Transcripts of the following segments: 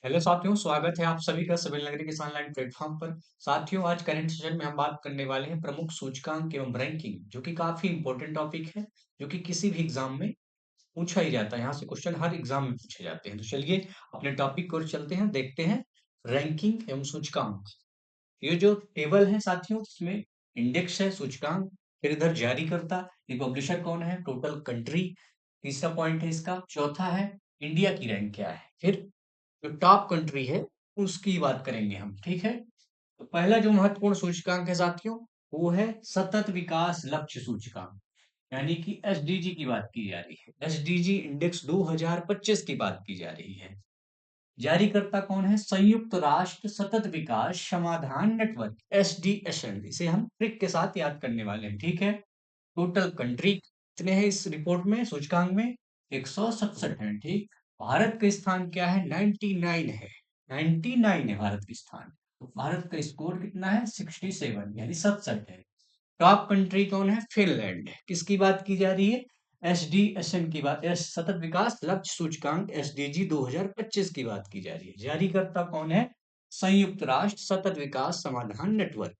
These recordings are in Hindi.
हेलो साथियों, स्वागत है आप सभी का सिविल नगरी किसान लाइन प्लेटफॉर्म पर। साथियों, आज करंट सेशन में हम बात करने वाले हैं प्रमुख सूचकांक एवं रैंकिंग, जो कि काफी इंपॉर्टेंट टॉपिक है, जो कि किसी भी एग्जाम में पूछा ही जाता है। यहाँ से क्वेश्चन हर एग्जाम में पूछे जाते हैं। तो चलिए अपने टॉपिक को चलते हैं, देखते हैं रैंकिंग एवं सूचकांक। ये जो टेबल है साथियों, इसमें इंडेक्स है, सूचकांक, फिर इधर जारीकर्ता, ये पब्लिशर कौन है, टोटल कंट्री, तीसरा पॉइंट है इसका, चौथा है इंडिया की रैंक क्या है, फिर जो टॉप कंट्री है उसकी बात करेंगे हम। ठीक है, तो पहला जो महत्वपूर्ण सूचकांक है साथियों, वो है सतत विकास लक्ष्य सूचकांक, यानी कि एसडीजी की बात की जा रही है। एसडीजी इंडेक्स 2025 की बात की जा रही है। जारीकर्ता कौन है, संयुक्त राष्ट्र सतत विकास समाधान नेटवर्क, एसडीएसएन, इसे हम ट्रिक के साथ याद करने वाले हैं। ठीक है, टोटल कंट्री कितने हैं इस रिपोर्ट में, सूचकांक में, 167 है। ठीक, भारत का स्थान क्या है, 99 है। 99 है भारत का स्थान। तो भारत का स्कोर कितना है, 67, यानी 67 है। टॉप कंट्री कौन है, फिनलैंड। किसकी बात की जा रही है, एसडीएसएन की बात, एस सतत विकास लक्ष्य सूचकांक एसडीजी 2025 की बात की जा रही है। जारीकर्ता कौन है, संयुक्त राष्ट्र सतत विकास समाधान नेटवर्क।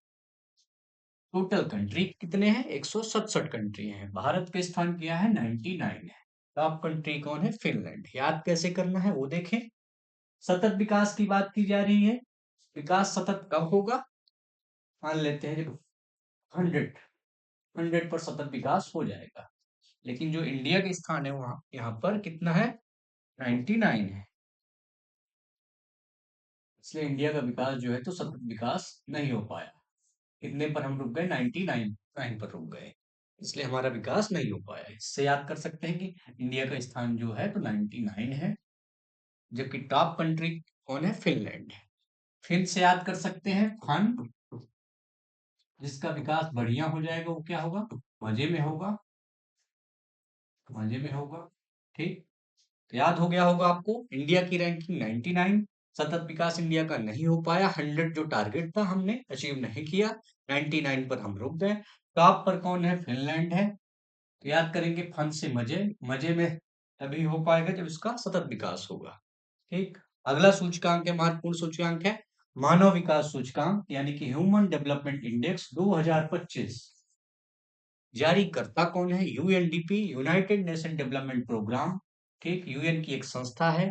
टोटल कंट्री कितने हैं, 167 कंट्री हैं। भारत का स्थान क्या है, 99 है। टॉप कंट्री कौन है, फिनलैंड। याद कैसे करना है वो देखें। सतत विकास की बात की जा रही है। विकास सतत कब होगा, मान लेते हैं 100 पर सतत विकास हो जाएगा। लेकिन जो इंडिया के स्थान है वहां, यहाँ पर कितना है, 99 है। इसलिए इंडिया का विकास जो है तो सतत विकास नहीं हो पाया। कितने पर हम रुक गए, 99 पर रुक गए। इसलिए हमारा विकास नहीं हो पाया। इससे याद कर सकते हैं कि इंडिया का स्थान जो है तो 99 है, जबकि टॉप कंट्री कौन है, फिनलैंड है। फिर से याद कर सकते हैं, फन, जिसका विकास बढ़िया हो जाएगा वो क्या होगा, मजे में होगा, मजे में होगा। ठीक, तो याद हो गया होगा आपको, इंडिया की रैंकिंग 99, सतत विकास इंडिया का नहीं हो पाया, 100 जो टारगेट था हमने अचीव नहीं किया, 99 पर हम रुक गए। टॉप पर कौन है, फिनलैंड है। तो याद करेंगे, फन से मजे, मजे में तभी हो पाएगा जब इसका सतत विकास होगा। ठीक, अगला सूचकांक है, महत्वपूर्ण सूचकांक है मानव विकास सूचकांक, यानी कि ह्यूमन डेवलपमेंट इंडेक्स 2025। जारीकर्ता कौन है, UNDP, United Nation Development Programme. ठीक, यूएन की एक संस्था है।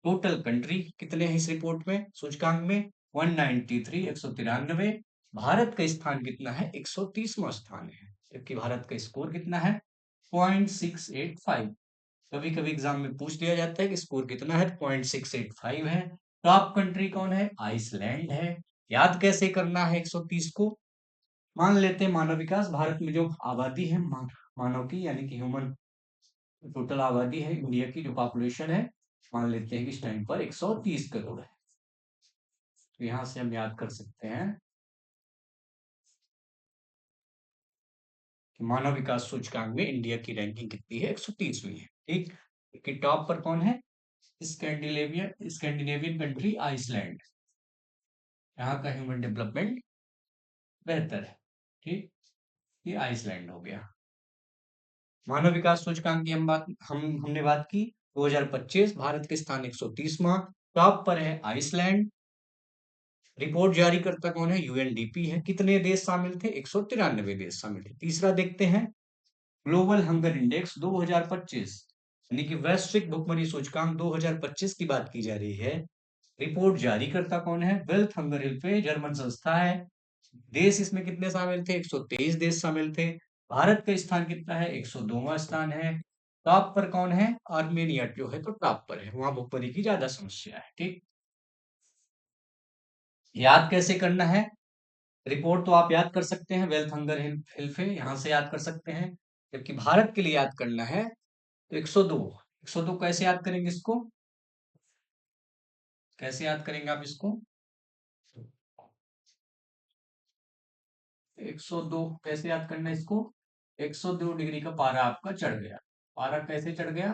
टोटल कंट्री कितने हैं इस रिपोर्ट में, सूचकांक में, 193, 193। भारत का स्थान कितना है, 130वां स्थान है, जबकि भारत का स्कोर कितना है, 0.685। कभी कभी एग्जाम में पूछ लिया जाता है कि स्कोर कितना है, 0.685 है। टॉप कंट्री कौन है, आइसलैंड है। याद कैसे करना है 130 को, मान लेते हैं मानव विकास, भारत में जो आबादी है मानव की, यानी कि ह्यूमन, टोटल आबादी है इंडिया की, जो पॉपुलेशन है, मान लेते हैं कि इस टाइम पर 130 करोड़ है। तो यहां से हम याद कर सकते हैं कि मानव विकास सूचकांक में इंडिया की रैंकिंग कितनी है, 130वीं है। ठीक, कि टॉप पर कौन है, स्कैंडिनेवियन कंट्री आइसलैंड, यहाँ का ह्यूमन डेवलपमेंट बेहतर है। ठीक, ये आइसलैंड हो गया। मानव विकास सूचकांक की हमने बात की, 2025 भारत के स्थान 130वां, टॉप पर है आइसलैंड। रिपोर्ट जारी करता कौन है, यूएनडीपी है। कितने देश शामिल थे, 193 देश शामिल थे। तीसरा देखते हैं, ग्लोबल हंगर इंडेक्स 2025, यानी कि वैश्विक भुखमरी सूचकांक 2025 की बात की जा रही है। रिपोर्ट जारी करता कौन है, वेल्थ हंगर हेल्प, जर्मन संस्था है। देश इसमें कितने शामिल थे, 123 देश शामिल थे। भारत का स्थान कितना है, 102वां स्थान है। टॉप पर कौन है, आर्मेनिया जो है तो टॉप पर है, वहां भुखमरी की ज्यादा समस्या है। ठीक, याद कैसे करना है, रिपोर्ट तो आप याद कर सकते हैं, वेल्थ हंगर हेल्थ है, यहां से याद कर सकते हैं। जबकि भारत के लिए याद करना है तो 102, 102 कैसे याद करेंगे इसको, कैसे याद करेंगे आप इसको, 102 कैसे याद करना है इसको, 102 डिग्री का पारा आपका चढ़ गया। पारा कैसे चढ़ गया,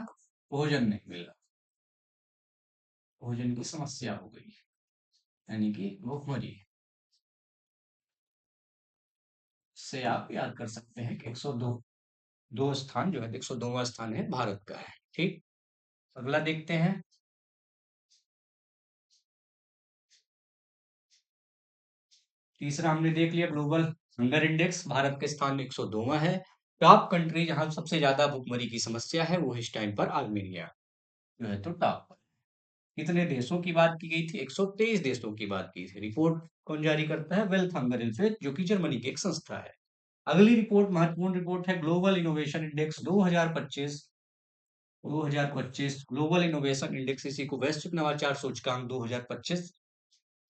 भोजन नहीं मिला, भोजन की समस्या हो गई, यानी कि भूखमरी। से आप याद कर सकते हैं कि 102, दो स्थान जो है, 102वां स्थान है भारत का है। ठीक, अगला देखते हैं, तीसरा हमने देख लिया ग्लोबल हंगर इंडेक्स, भारत का स्थान 102वां है। टॉप कंट्री जहां सबसे ज्यादा भुखमरी की समस्या है वो है इस टाइम पर आर्मेनिया, जो है तो टॉप पर। कितने देशों की बात की गई थी? 123 देशों की बात की थी। रिपोर्ट कौन जारी करता है? वेल्थ हंगर इंडेक्स, जो कि जर्मनी की एक संस्था है। अगली रिपोर्ट महत्वपूर्ण रिपोर्ट है global innovation index 2025। 2025 global innovation index, इसी को वैश्विक नवाचार सूचकांक 2025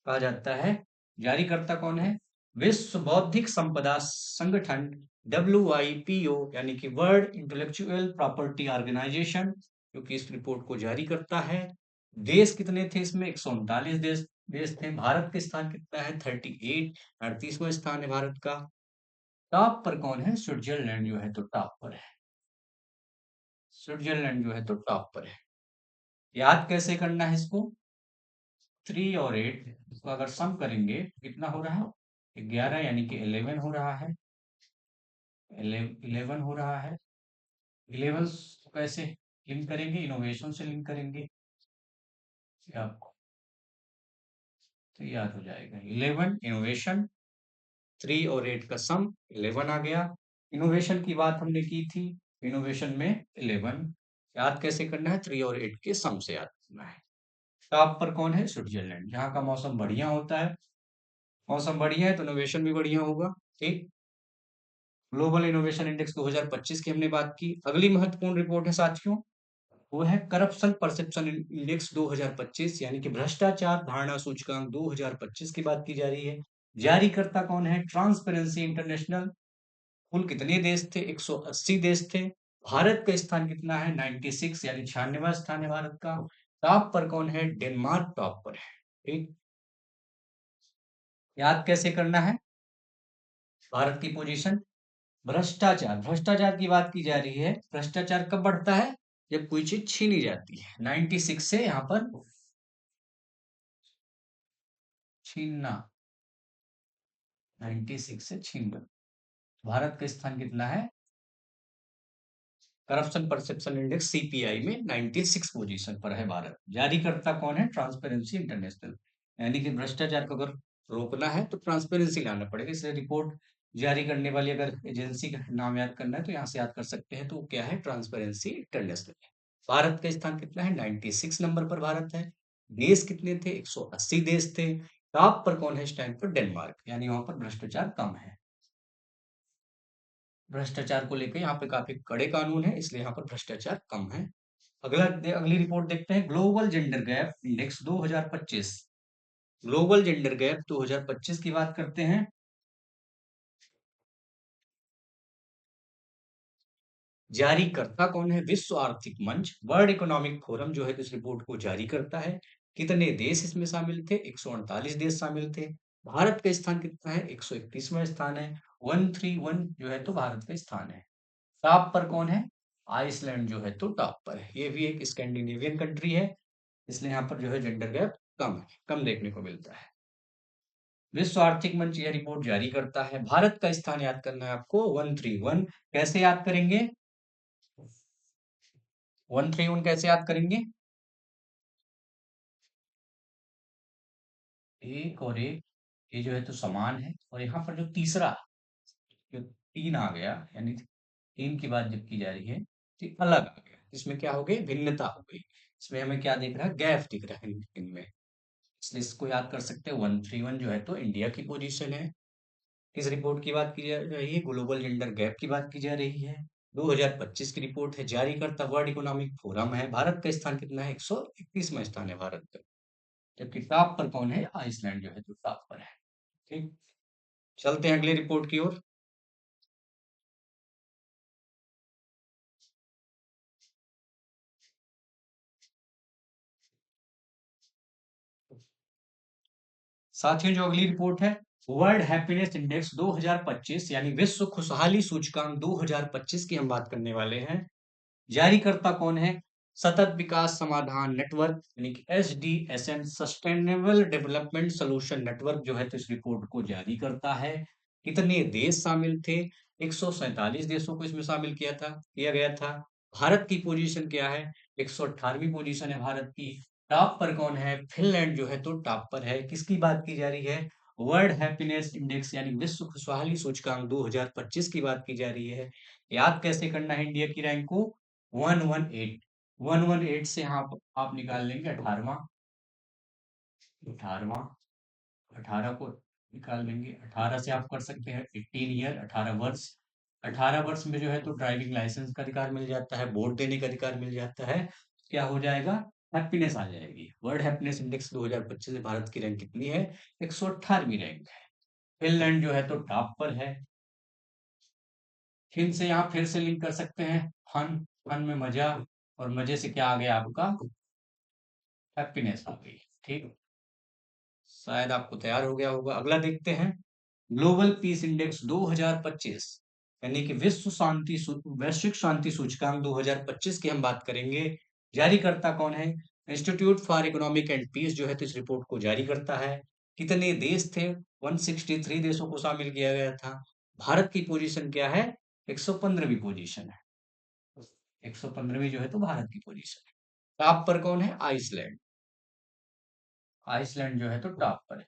कहा जाता है। जारीकर्ता कौन है? विश्व बौद्धिक संपदा संगठन, WIPO, यानी कि वर्ल्ड इंटेलेक्चुअल प्रॉपर्टी ऑर्गेनाइजेशन, जो कि इस रिपोर्ट को जारी करता है। देश कितने थे इसमें? 139 देश थे। भारत का स्थान कितना है? 38, 38वां स्थान है भारत का। टॉप पर कौन है? स्विट्जरलैंड जो है तो टॉप पर है। स्विट्जरलैंड जो है तो टॉप पर है। याद कैसे करना है इसको? 3 और 8, इसको अगर सम करेंगे तो कितना हो रहा है? 11, यानी कि 11 हो रहा है। 11 हो रहा है। 11 को कैसे लिंक करेंगे? इनोवेशन से लिंक करेंगे। ये आपको तो याद हो जाएगा। 11 इनोवेशन, 3 और 8 का सम 11 आ गया। इनोवेशन की बात हमने की थी, इनोवेशन में 11। याद कैसे करना है? 3 और 8 के सम से याद करना है। टॉप पर कौन है? स्विट्जरलैंड, जहाँ का मौसम बढ़िया होता है। मौसम बढ़िया है तो इनोवेशन भी बढ़िया होगा। ठीक। ग्लोबल इनोवेशन इंडेक्स 2025 की हमने बात की। अगली महत्वपूर्ण रिपोर्ट है साथियों, वो है करप्शन परसेप्शन इंडेक्स 2025, यानी कि भ्रष्टाचार धारणा सूचकांक 2025 की बात की जा रही है। जारीकर्ता कौन है? Transparency international. कुल कितने देश थे? 180 देश थे। भारत का स्थान कितना है? 96, यानी 96वां स्थान है भारत का। टॉप पर कौन है? डेनमार्क टॉप पर है। ठीक। याद कैसे करना है भारत की पोजीशन? भ्रष्टाचार, भ्रष्टाचार की बात की जा रही है। भ्रष्टाचार कब बढ़ता है? जब कोई चीज छीनी जाती है। 96 से यहाँ पर छीनना, 96 से छीनना। भारत का स्थान कितना है? करप्शन परसेप्शन इंडेक्स CPI में 96 पोजीशन पर है भारत। जारी करता कौन है? Transparency international. यानी कि भ्रष्टाचार को अगर रोकना है तो ट्रांसपेरेंसी लाना पड़ेगा। इसलिए रिपोर्ट जारी करने वाली अगर एजेंसी का नाम याद करना है तो यहाँ से याद कर सकते हैं। तो वो क्या है? Transparency international. भारत का स्थान कितना है? 96 नंबर पर भारत है। देश कितने थे? 180 देश थे। टॉप पर कौन है इस टाइम पर? डेनमार्क, यानी वहां पर भ्रष्टाचार कम है। भ्रष्टाचार को लेकर यहाँ पे काफी कड़े कानून है, इसलिए यहाँ पर भ्रष्टाचार कम है। अगली रिपोर्ट देखते हैं, global gender gap index 2025। Global gender gap 2025 की बात करते हैं। जारी करता कौन है? विश्व आर्थिक मंच, वर्ल्ड इकोनॉमिक फोरम, जो है इस रिपोर्ट को जारी करता है। कितने देश इसमें शामिल थे? 148 देश शामिल थे। भारत का स्थान कितना है? 131वां स्थान है। 131 जो है तो भारत का स्थान है। टॉप पर कौन है? आइसलैंड जो है तो टॉप पर है। ये भी एक स्कैंडिनेवियन कंट्री है, इसलिए यहाँ पर जो है जेंडर गैप कम है, कम देखने को मिलता है। विश्व आर्थिक मंच यह रिपोर्ट जारी करता है। भारत का स्थान याद करना है आपको, 131। कैसे याद करेंगे? 131 कैसे याद करेंगे? एक और एक, ये जो है तो समान है, और यहाँ पर जो तीसरा, जो 3 आ गया, यानी 3 की बात जब की जा रही है तो अलग आ गया। इसमें क्या हो गई? भिन्नता हो गई। इसमें हमें क्या दिख रहा है? गैप दिख रहा है इनमें। इसलिए इसको याद कर सकते हैं। 131 जो है तो इंडिया की पोजीशन है। किस रिपोर्ट की बात की जा रही है? ग्लोबल जेंडर गैप की बात की जा रही है। 2025 की रिपोर्ट है। जारी करता वर्ल्ड इकोनॉमिक फोरम है। भारत का स्थान कितना है? 131वां स्थान है भारत का। जबकि टॉप पर कौन है? आइसलैंड जो है तो टॉप पर है। ठीक। चलते हैं अगली रिपोर्ट की ओर। साथियों, जो अगली रिपोर्ट है, वर्ल्ड हैप्पीनेस इंडेक्स 2025, यानी विश्व खुशहाली सूचकांक 2025 की हम बात करने वाले हैं। जारी करता कौन है? सतत विकास समाधान नेटवर्क, यानी कि SDSN, sustainable development solution network, जो है तो इस रिपोर्ट को जारी करता है। कितने देश शामिल थे? 147 देशों को इसमें शामिल किया गया था। भारत की पोजीशन क्या है? 118वीं पोजीशन है भारत की। टॉप पर कौन है? फिनलैंड जो है तो टॉप पर है। किसकी बात की जा रही है? वर्ल्ड हैप्पीनेस इंडेक्स यानी विश्व खुशहाली सूचकांक 2025 की बात की जा रही है। याद कैसे करना है इंडिया की रैंक को? 118, 118 से यहाँ आप निकाल लेंगे 18वां, 18वां, 18 को निकाल लेंगे। 18 से आप कर सकते हैं 18 ईयर, 18 वर्ष। 18 वर्ष में जो है तो ड्राइविंग लाइसेंस का अधिकार मिल जाता है, वोट देने का अधिकार मिल जाता है। क्या हो जाएगा? हैप्पीनेस आ जाएगी। वर्ल्ड हैप्पीनेस इंडेक्स 2025 में भारत की रैंक कितनी है? 118वीं रैंक है। फिनलैंड जो है तो टॉप पर है। फिन से यहाँ फिर से लिंक कर सकते हैं। फन, फन में मजा, और मजे से क्या आ गया आपका? हैप्पीनेस आ गई। ठीक, शायद आपको तैयार हो गया होगा। अगला देखते हैं, ग्लोबल पीस इंडेक्स 2025 यानी कि वैश्विक शांति सूचकांक 2025 की हम बात करेंगे। जारी करता कौन है? Institute for Economic and Peace जो है तो इस रिपोर्ट को जारी करता है। कितने देश थे? 163 देशों को शामिल किया गया था। भारत की पोजीशन क्या है? 115वीं पोजीशन है। 115वीं जो है तो भारत की पोजीशन है। टॉप पर कौन है? आइसलैंड। आइसलैंड जो है तो टॉप पर है।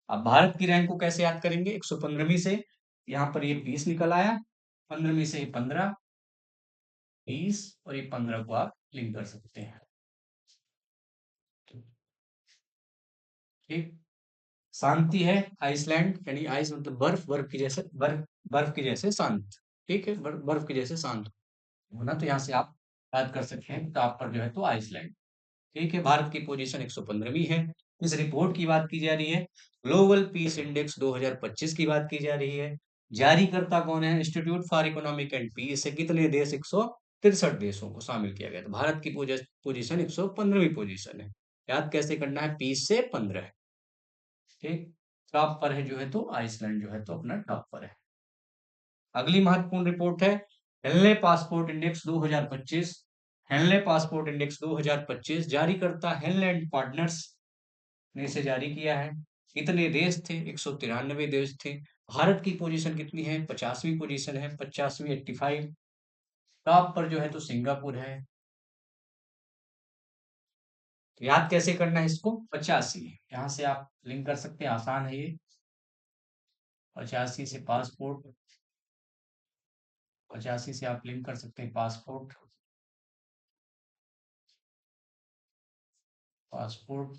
अब भारत की रैंक को कैसे याद करेंगे? 115वीं से यहाँ पर ये 20 निकल आया, 15वीं से ये 15, 20 और ये 15 को आप लिंक कर सकते हैं। ठीक, शांति है आइसलैंड, यानी आइस मतलब बर्फ, बर्फ की जैसे बर्फ, बर्फ की जैसे शांत। ठीक है, बर्फ की जैसे शांत होना, तो यहाँ से आप याद कर सकते हैं। तो आप पर जो है तो आइसलैंड। ठीक है, भारत की पोजीशन 115वीं है। इस रिपोर्ट की बात की जा रही है। ग्लोबल पीस इंडेक्स 2025 की बात की जा रही है। जारी करता कौन है? Institute for Economic and Peace से कितने देश? 163 देशों को शामिल किया गया। तो भारत की पोजीशन 115वीं पोजीशन है। याद कैसे करना है? 20 से 15 है। ठीक, टॉप पर है जो है तो आइसलैंड जो है तो अपना टॉप पर है। अगली महत्वपूर्ण रिपोर्ट है Henley Passport Index 2025। Henley Passport Index 2025 जारी करता हेनले एंड पार्टनर्स ने इसे जारी किया है। कितने देश थे? 193 देश थे। भारत की पोजीशन कितनी है? 50वीं पोजीशन है, 50वीं, 85। टॉप पर जो है तो सिंगापुर है। तो याद कैसे करना है इसको? 85, यहाँ से आप लिंक कर सकते हैं, आसान है ये। 85 से पासपोर्ट, 85 से आप लिंक कर सकते हैं पासपोर्ट, पासपोर्ट।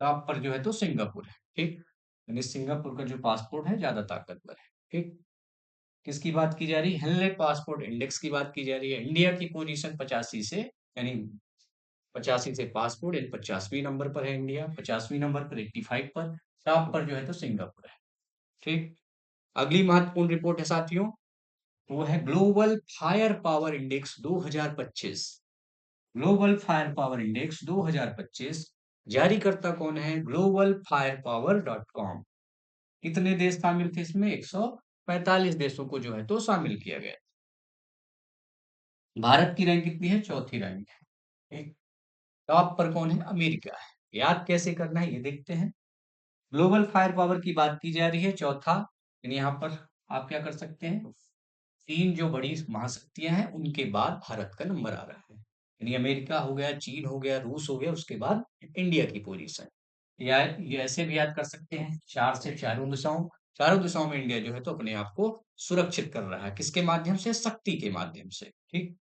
टॉप पर जो है तो सिंगापुर है। ठीक, यानी सिंगापुर का जो पासपोर्ट है ज्यादा ताकतवर है। ठीक, किसकी बात की जा रही है? हेनले पासपोर्ट इंडेक्स की बात की जा रही है। इंडिया की पोजीशन 85 से, यानी 85 से पासपोर्ट, यानी 50वीं नंबर पर है इंडिया, 50वीं नंबर पर, 85 पर। टॉप पर जो है तो सिंगापुर है। ठीक, अगली महत्वपूर्ण रिपोर्ट है साथियों, वो है global fire power index 2025। Global fire power index 2025 जारी करता कौन है? Global fire power dot com. कितने देश शामिल थे इसमें? 145 देशों को जो है तो शामिल किया गया। भारत की रैंक कितनी है? चौथी रैंक है। एक, टॉप पर कौन है? अमेरिका है। याद कैसे करना है ये देखते हैं। ग्लोबल फायर पावर की बात की जा रही है, चौथा, यानी यहाँ पर आप क्या कर सकते हैं? तीन जो बड़ी महाशक्तियां हैं उनके बाद भारत का नंबर आ रहा है, यानी अमेरिका हो गया, चीन हो गया, रूस हो गया, उसके बाद इंडिया की पोजीशन। या ये ऐसे भी याद कर सकते हैं, चार से चारों दिशाओं, चारों दिशाओं में इंडिया जो है तो अपने आप को सुरक्षित कर रहा है। किसके माध्यम से? शक्ति के माध्यम से। ठीक,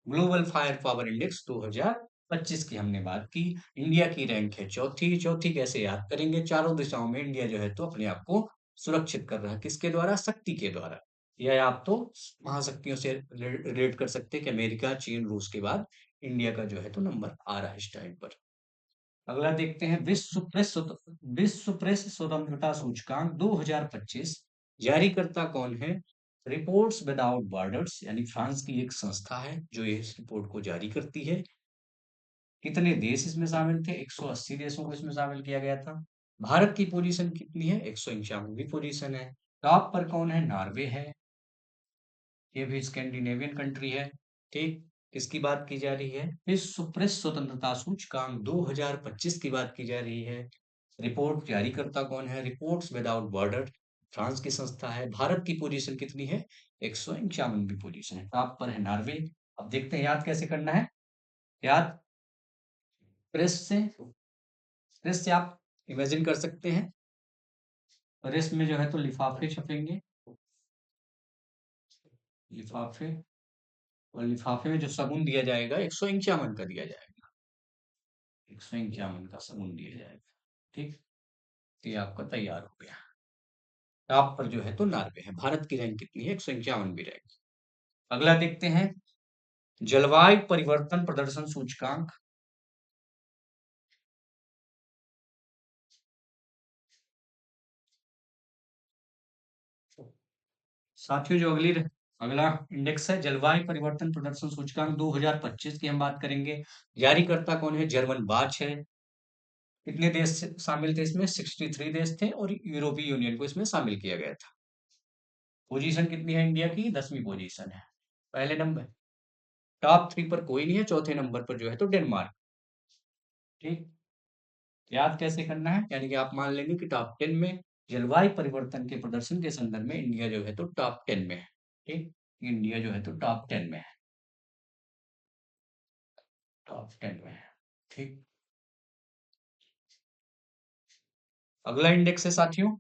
ग्लोबल फायर पावर इंडेक्स 2025 की हमने बात की। इंडिया की रैंक है चौथी। चौथी कैसे याद करेंगे? चारों दिशाओं में इंडिया जो है तो अपने आप को सुरक्षित कर रहा है। किसके द्वारा? शक्ति के द्वारा। यह आप तो महाशक्तियों से रिलेट कर सकते हैं कि अमेरिका, चीन, रूस के बाद इंडिया का जो है तो नंबर आ रहा है इस टाइम पर। अगला देखते हैं, विश्व प्रेस स्वतंत्रता सूचकांक 2025 जारी करता कौन है? रिपोर्ट्स विदाउट बॉर्डर्स, यानी फ्रांस की एक संस्था है जो इस रिपोर्ट को जारी करती है। कितने देश इसमें शामिल थे? 180 देशों को इसमें शामिल किया गया था। भारत की पोजीशन कितनी है? 151वीं पोजीशन है। टॉप पर कौन है? नॉर्वे है। ये भी स्कैंडिनेवियन कंट्री है। ठीक, किसकी बात की जा रही है? विश्व प्रेस स्वतंत्रता सूचकांक 2025 की बात की जा रही है। रिपोर्ट जारी करता कौन है? रिपोर्ट्स विदाउट बॉर्डर, फ्रांस की संस्था है। भारत की पोजीशन कितनी है? 151वीं पोजीशन है। टॉप पर है नॉर्वे। अब देखते हैं याद कैसे करना है। याद प्रेस से, प्रेस से आप इमेजिन कर सकते हैं, प्रेस में जो है तो लिफाफे छपेंगे, लिफाफे, और लिफाफे में जो साबुन दिया जाएगा 151 का दिया जाएगा, 151 का साबुन दिया जाएगा। ठीक, तो ये आपका तैयार हो गया। टॉप पर जो है तो नॉर्वे है। भारत की रैंक कितनी है? 151वीं रैंक। अगला देखते हैं, जलवायु परिवर्तन प्रदर्शन सूचकांक। साथियों जो अगला इंडेक्स है जलवायु परिवर्तन प्रदर्शन सूचकांक 2025 की हम बात करेंगे। जारीकर्ता कौन है? जर्मन बाच है। कितने देश शामिल थे इसमें? 63 देश थे और यूरोपीय यूनियन को इसमें शामिल किया गया था। पोजीशन कितनी है इंडिया की? 10वीं पोजीशन है। पहले नंबर, टॉप 3 पर कोई नहीं है, चौथे नंबर पर जो है तो डेनमार्क। ठीक, याद कैसे करना है? यानी कि आप मान लेंगे कि टॉप 10 में जलवायु परिवर्तन के प्रदर्शन के संदर्भ में इंडिया जो है तो टॉप 10 में है। ठीक, इंडिया जो है तो टॉप 10 में है, टॉप 10 में है। ठीक, अगला इंडेक्स है साथियों,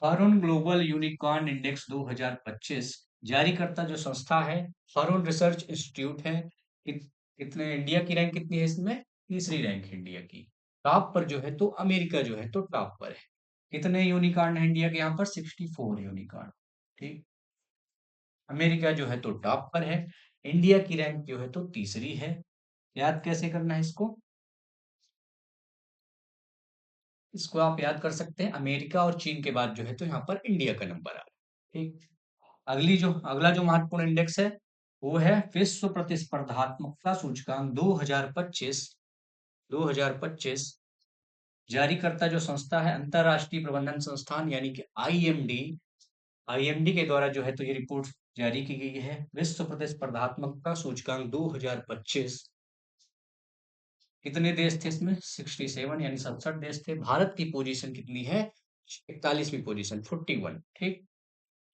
हारून ग्लोबल यूनिकॉर्न इंडेक्स 2025। जारीकर्ता जो संस्था है हारून रिसर्च इंस्टीट्यूट है। कितने, इंडिया की रैंक कितनी है इसमें? तीसरी रैंक है इंडिया की। टॉप पर जो है तो अमेरिका जो है तो टॉप पर है। कितने यूनिकॉर्न है इंडिया के यहाँ पर? 64 यूनिकॉर्न। ठीक, अमेरिका जो है तो टॉप पर है। इंडिया की रैंक जो है तो तीसरी है। याद कैसे करना है इसको? इसको आप याद कर सकते हैं, अमेरिका और चीन के बाद जो है तो यहाँ पर इंडिया का नंबर आ रहा है। ठीक, अगला जो महत्वपूर्ण इंडेक्स है वो है विश्व प्रतिस्पर्धात्मकता सूचकांक 2025। 2025 जारीकर्ता जो संस्था है अंतरराष्ट्रीय प्रबंधन संस्थान यानी कि आईएमडी। आईएमडी के द्वारा जो है तो ये रिपोर्ट जारी की गई है। विश्व प्रतिस्पर्धात्मकता सूचकांक 2025। कितने देश थे इसमें? 67 यानी 67 देश थे। भारत की पोजीशन कितनी है? 41वीं पोजीशन, 41। ठीक,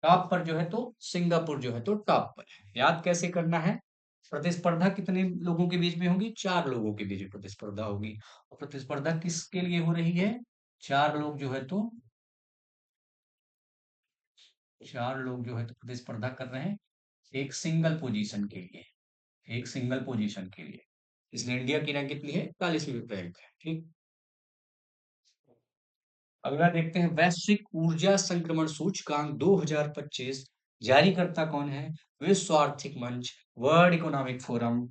टॉप पर जो है तो सिंगापुर जो है तो टॉप पर है। याद कैसे करना है? प्रतिस्पर्धा कितने लोगों के बीच में होगी? 4 लोगों के बीच में प्रतिस्पर्धा होगी। और प्रतिस्पर्धा किसके लिए हो रही है? 4 लोग जो है तो 4 लोग जो है तो प्रतिस्पर्धा कर रहे हैं एक सिंगल पोजीशन के लिए, एक सिंगल पोजीशन के लिए। इसलिए इंडिया की रैंक कितनी है? 41वीं रैंक है। ठीक, अगला देखते हैं, वैश्विक ऊर्जा संक्रमण सूचकांक 2025। जारीकर्ता कौन है? विश्व आर्थिक मंच, वर्ल्ड इकोनॉमिक फोरम।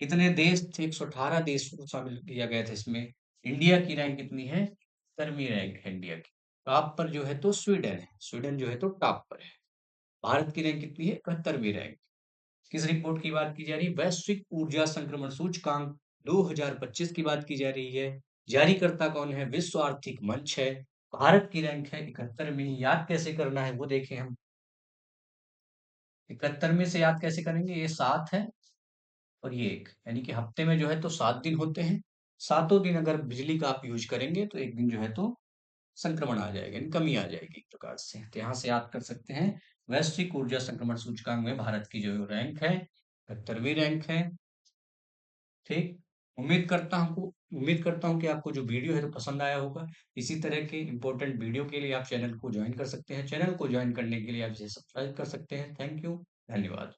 कितने देश थे? 118 देशों को शामिल किया गया था इसमें। इंडिया की रैंक कितनी है? 17वीं रैंक है इंडिया की। टॉप पर जो है तो स्वीडन है, स्वीडन जो है तो टॉप पर है। भारत की रैंक कितनी है? 71वीं रैंक। किस रिपोर्ट की बात की जा रही है? वैश्विक ऊर्जा संक्रमण सूचकांक 2025 की बात की जा रही है। जारीकर्ता कौन है? विश्व आर्थिक मंच है। भारत की रैंक है 71 में। याद कैसे करना है वो देखें हम। 71 में से याद कैसे करेंगे? ये 7 है और ये 1, यानी कि हफ्ते में जो है तो 7 दिन होते हैं। सातों दिन अगर बिजली का आप यूज करेंगे तो एक दिन जो है तो संक्रमण आ जाएगा, यानी कमी आ जाएगी एक प्रकार से। तो यहाँ से याद कर सकते हैं, वैश्विक ऊर्जा संक्रमण सूचकांक में भारत की जो रैंक है 71वीं रैंक है। ठीक, उम्मीद करता हूँ कि आपको जो वीडियो है तो पसंद आया होगा। इसी तरह के इंपॉर्टेंट वीडियो के लिए आप चैनल को ज्वाइन कर सकते हैं। चैनल को ज्वाइन करने के लिए आप इसे सब्सक्राइब कर सकते हैं। थैंक यू, धन्यवाद।